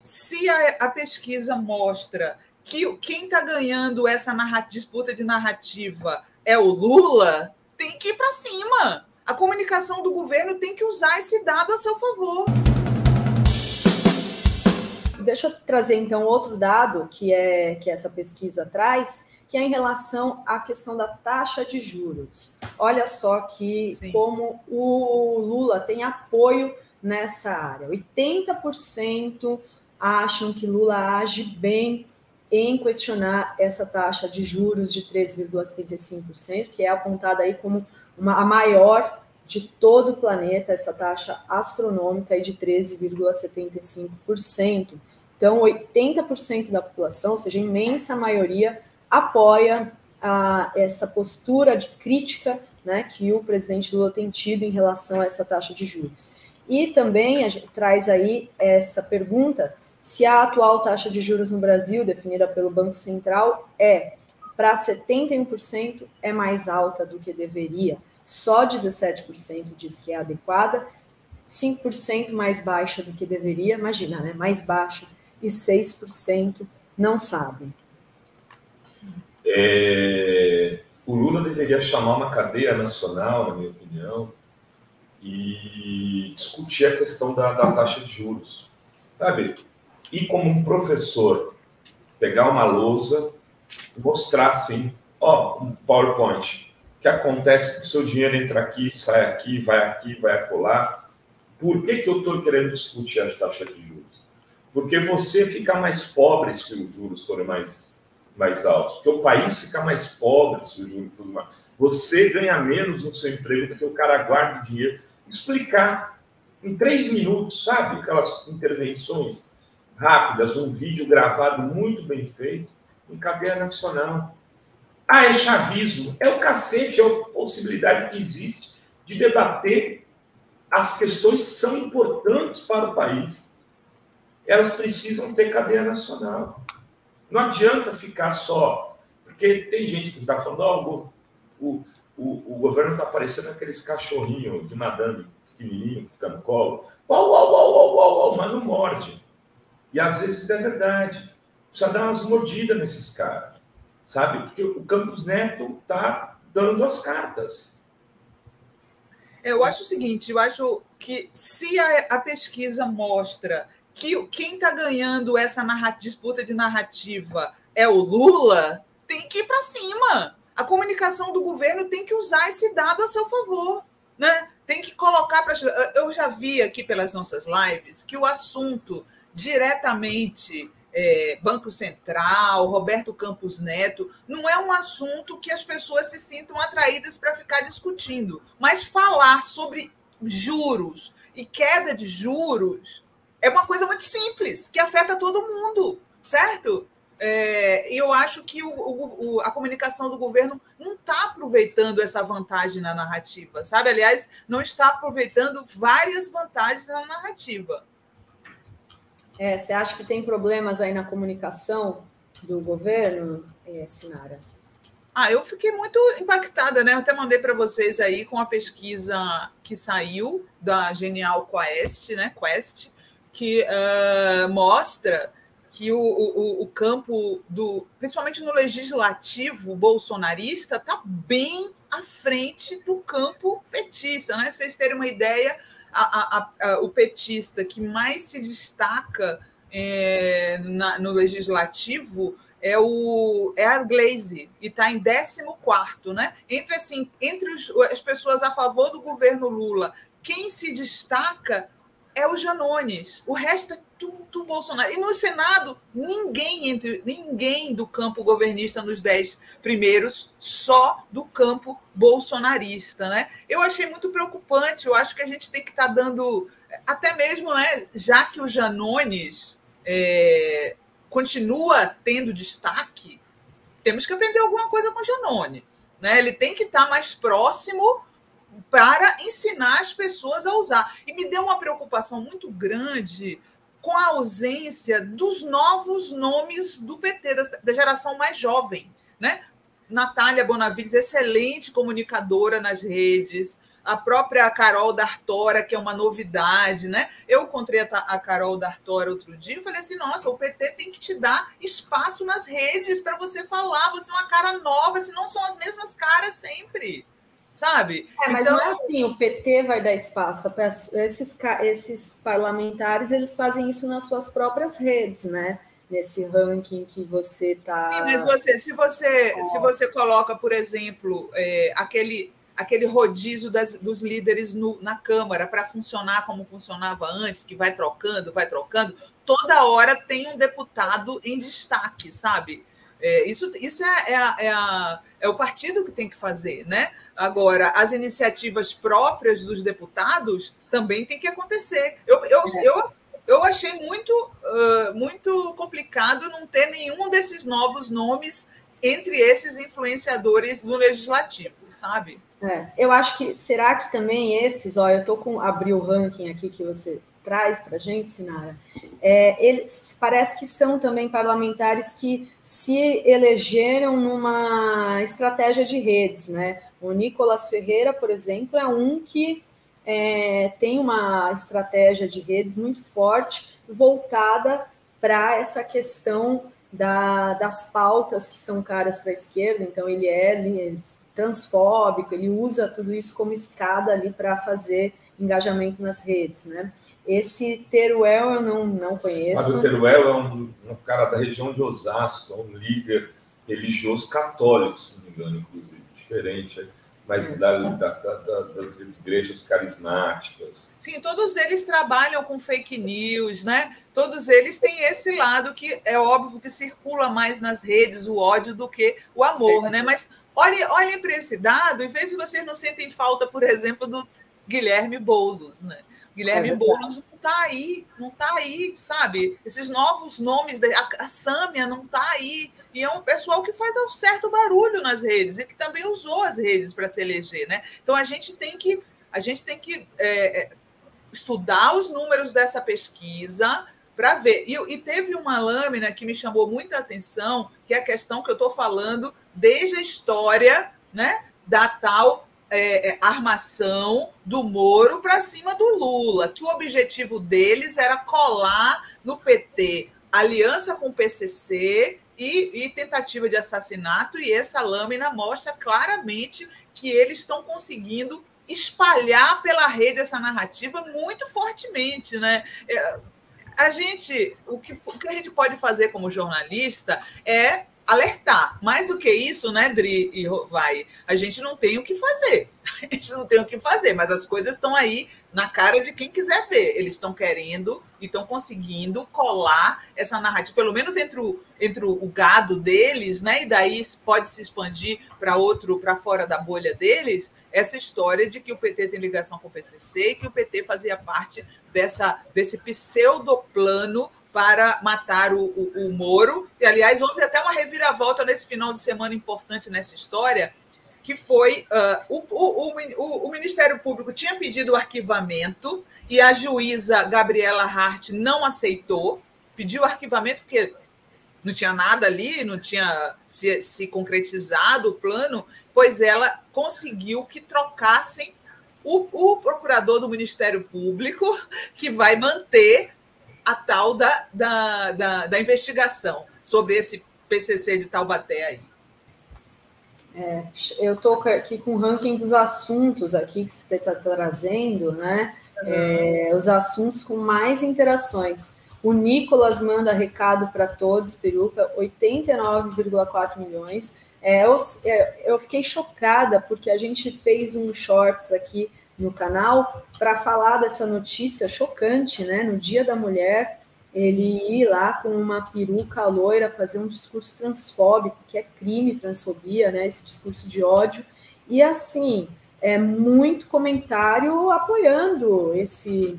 se a pesquisa mostra que quem está ganhando essa disputa de narrativa é o Lula, tem que ir para cima. A comunicação do governo tem que usar esse dado a seu favor. Deixa eu trazer, então, outro dado que essa pesquisa traz, que é em relação à questão da taxa de juros. Olha só como o Lula tem apoio nessa área. 80% acham que Lula age bem em questionar essa taxa de juros de 13,75%, que é apontada aí como a maior de todo o planeta, essa taxa astronômica aí de 13,75%. Então, 80% da população, ou seja, a imensa maioria, apoia essa postura de crítica, né, que o presidente Lula tem tido em relação a essa taxa de juros. E também a gente traz aí essa pergunta se a atual taxa de juros no Brasil, definida pelo Banco Central, para 71%, é mais alta do que deveria. Só 17% diz que é adequada, 5% mais baixa do que deveria, imagina, né? Mais baixa, e 6% não sabem. O Lula deveria chamar uma cadeia nacional, na minha opinião, e discutir a questão da taxa de juros. Sabe? E como um professor, pegar uma lousa e mostrar assim, um PowerPoint, o que acontece que o seu dinheiro entra aqui, sai aqui, vai acolá. Por que eu estou querendo discutir a taxa de juros? Porque você fica mais pobre se os juros forem mais altos. Porque o país fica mais pobre se os juros forem mais altos. Você ganha menos no seu emprego porque o cara guarda o dinheiro. Explicar em 3 minutos, sabe? Aquelas intervenções rápidas, um vídeo gravado muito bem feito, em cadeia nacional. É chavismo. É o cacete, é a possibilidade que existe de debater as questões que são importantes para o país. Elas precisam ter cadeia nacional. Não adianta ficar só... Porque tem gente que está falando, o governo está parecendo aqueles cachorrinhos de madame pequenininho que fica no colo. Mas não morde. E às vezes é verdade. Precisa dar umas mordidas nesses caras. Sabe? Porque o Campos Neto está dando as cartas. Eu acho o seguinte, eu acho que se a pesquisa mostra que quem está ganhando essa disputa de narrativa é o Lula, tem que ir para cima. A comunicação do governo tem que usar esse dado a seu favor, né? Tem que colocar para... Eu já vi aqui pelas nossas lives que o assunto diretamente Banco Central, Roberto Campos Neto, não é um assunto que as pessoas se sintam atraídas para ficar discutindo, mas falar sobre juros e queda de juros é uma coisa muito simples, que afeta todo mundo, certo? Eu acho que a comunicação do governo não está aproveitando essa vantagem na narrativa, sabe? Aliás, não está aproveitando várias vantagens na narrativa. Você acha que tem problemas aí na comunicação do governo, Sinara? Eu fiquei muito impactada, né? Eu até mandei para vocês aí com a pesquisa que saiu da Genial Quest, né? Que mostra que o campo principalmente no legislativo bolsonarista, está bem à frente do campo petista, né? Vocês terem uma ideia, o petista que mais se destaca no legislativo é a Glaze, e está em 14º, né? Entre as pessoas a favor do governo Lula, quem se destaca é o Janones, o resto é tudo Bolsonaro. E no Senado, ninguém do campo governista nos 10 primeiros, só do campo bolsonarista, né? Eu achei muito preocupante, eu acho que a gente tem que estar dando, até mesmo, né, já que o Janones continua tendo destaque, temos que aprender alguma coisa com o Janones, né? Ele tem que estar mais próximo para ensinar as pessoas a usar. E me deu uma preocupação muito grande com a ausência dos novos nomes do PT, da geração mais jovem, né? Natália Bonavides, excelente comunicadora nas redes, a própria Carol D'Artora, que é uma novidade, né? Eu encontrei a Carol D'Artora outro dia e falei assim, nossa, o PT tem que te dar espaço nas redes para você falar, você é uma cara nova, senão são as mesmas caras sempre, sabe? Mas então, não é assim, o PT vai dar espaço, esses parlamentares, eles fazem isso nas suas próprias redes, né? Nesse ranking que você está... Sim, mas se você coloca, por exemplo, aquele rodízio dos líderes na Câmara para funcionar como funcionava antes, que vai trocando, toda hora tem um deputado em destaque, sabe? Isso é o partido que tem que fazer, né? Agora, as próprias dos deputados também tem que acontecer. Eu achei muito complicado não ter nenhum desses novos nomes entre esses influenciadores do legislativo, sabe? Eu acho que, será que também esses, eu estou com abrir o ranking aqui que você traz para a gente, Sinara, eles parece que são também parlamentares que se elegeram numa estratégia de redes, né? O Nicolas Ferreira, por exemplo, é um que tem uma estratégia de redes muito forte, voltada para essa questão das pautas que são caras para a esquerda, então ele é transfóbico, ele usa tudo isso como escada ali para fazer engajamento nas redes, né? Esse Teruel eu não conheço. Mas o Teruel é um cara da região de Osasco, é um líder religioso católico, se não me engano, inclusive, diferente, mas das igrejas carismáticas. Sim, todos eles trabalham com fake news, né? Todos eles têm esse lado que é óbvio que circula mais nas redes, o ódio, do que o amor, né? Mas olhem para esse dado e vejam se vocês não sentem falta, por exemplo, do Guilherme Boulos, né? Guilherme Boulos não está aí, sabe? Esses novos nomes, a Sâmia não está aí. E é um pessoal que faz um certo barulho nas redes e que também usou as redes para se eleger, né? Então a gente tem que estudar os números dessa pesquisa para ver. E teve uma lâmina que me chamou muita atenção, que é a questão que eu estou falando desde a história, né, da tal armação do Moro para cima do Lula, que o objetivo deles era colar no PT aliança com o PCC e tentativa de assassinato, e essa lâmina mostra claramente que eles estão conseguindo espalhar pela rede essa narrativa muito fortemente, né? O que a gente pode fazer como jornalista é alertar. Mais do que isso, né, Dri e Vai, a gente não tem o que fazer. A gente não tem o que fazer, mas as coisas estão aí na cara de quem quiser ver. Eles estão querendo e estão conseguindo colar essa narrativa, pelo menos entre o gado deles, né? E daí pode se expandir para fora da bolha deles, essa história de que o PT tem ligação com o PCC e que o PT fazia parte desse pseudoplano para matar o Moro. E, aliás, houve até uma reviravolta nesse final de semana importante nessa história, que foi o Ministério Público tinha pedido o arquivamento e a juíza Gabriela Hart não aceitou, pediu o arquivamento porque não tinha nada ali, não tinha se concretizado o plano, pois ela conseguiu que trocassem o procurador do Ministério Público, que vai manter a tal da investigação sobre esse PCC de Taubaté aí. Eu estou aqui com o ranking dos assuntos aqui que você está trazendo, né? Os assuntos com mais interações. O Nicolas manda recado para todos, Peruca, 89,4 milhões. Eu fiquei chocada porque a gente fez um shorts aqui no canal para falar dessa notícia chocante, né? No Dia da Mulher, ele ir lá com uma peruca loira fazer um discurso transfóbico, que é crime, transfobia, né? Esse discurso de ódio. E assim, muito comentário apoiando esse...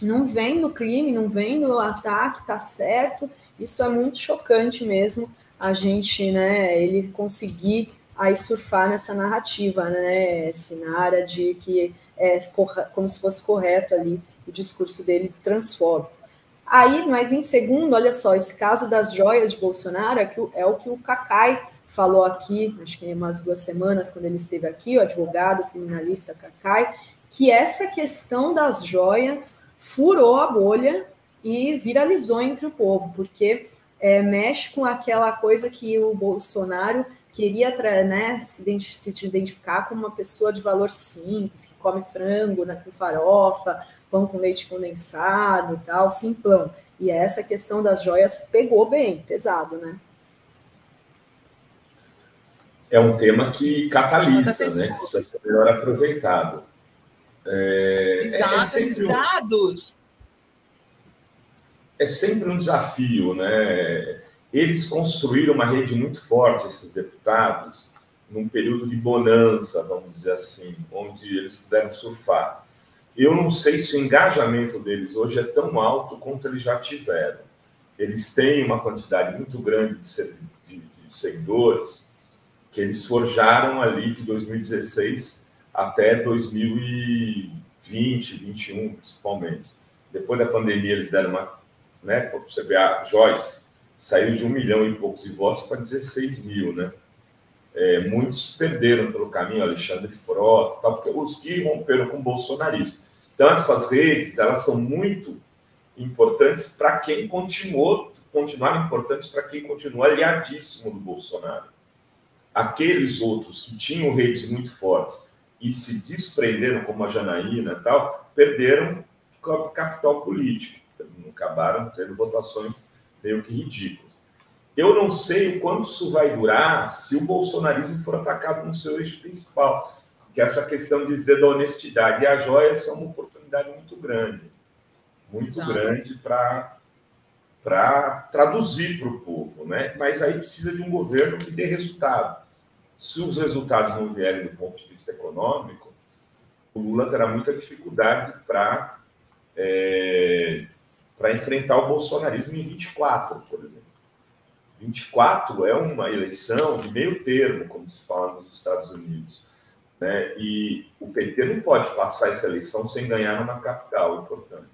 Não vem no crime, não vem no ataque, tá certo. Isso é muito chocante mesmo, a gente, né, ele conseguir aí surfar nessa narrativa, né, Sinara, de que como se fosse correto ali o discurso dele transfóbico. Aí, mas em segundo, olha só, esse caso das joias de Bolsonaro é o que o Cacai falou aqui, acho que em umas 2 semanas, quando ele esteve aqui, o advogado criminalista Cacai, que essa questão das joias furou a bolha e viralizou entre o povo, porque mexe com aquela coisa que o Bolsonaro queria, né, se identificar como uma pessoa de valor simples, que come frango, né, com farofa, pão com leite condensado e tal, simplão. E essa questão das joias pegou bem, pesado, né? É um tema que catalisa, né? Que precisa ser melhor aproveitado. Exato, esses dados. É sempre um desafio, né? Eles construíram uma rede muito forte, esses deputados, num período de bonança, vamos dizer assim, onde eles puderam surfar. Eu não sei se o engajamento deles hoje é tão alto quanto eles já tiveram. Eles têm uma quantidade muito grande de seguidores que eles forjaram ali de 2016 até 2020, 2021, principalmente. Depois da pandemia, eles deram uma... né, você vê, a Joyce saiu de 1 milhão e poucos de votos para 16 mil, né? Muitos perderam pelo caminho, Alexandre Frota, tal, porque os que romperam com o bolsonarismo. Então, essas redes, elas são muito importantes para quem continuaram importantes para quem continua aliadíssimo do Bolsonaro. Aqueles outros que tinham redes muito fortes e se desprenderam, como a Janaína e tal, perderam capital político. Acabaram tendo votações meio que ridículas. Eu não sei o quanto isso vai durar se o bolsonarismo for atacado no seu eixo principal, que é essa questão de dizer da honestidade. E as joias são uma oportunidade muito grande para traduzir para o povo, né? Mas aí precisa de um governo que dê resultado. Se os resultados não vierem do ponto de vista econômico, o Lula terá muita dificuldade para enfrentar o bolsonarismo em 24, por exemplo. 24 é uma eleição de meio termo, como se fala nos Estados Unidos, né? E o PT não pode passar essa eleição sem ganhar numa capital importante.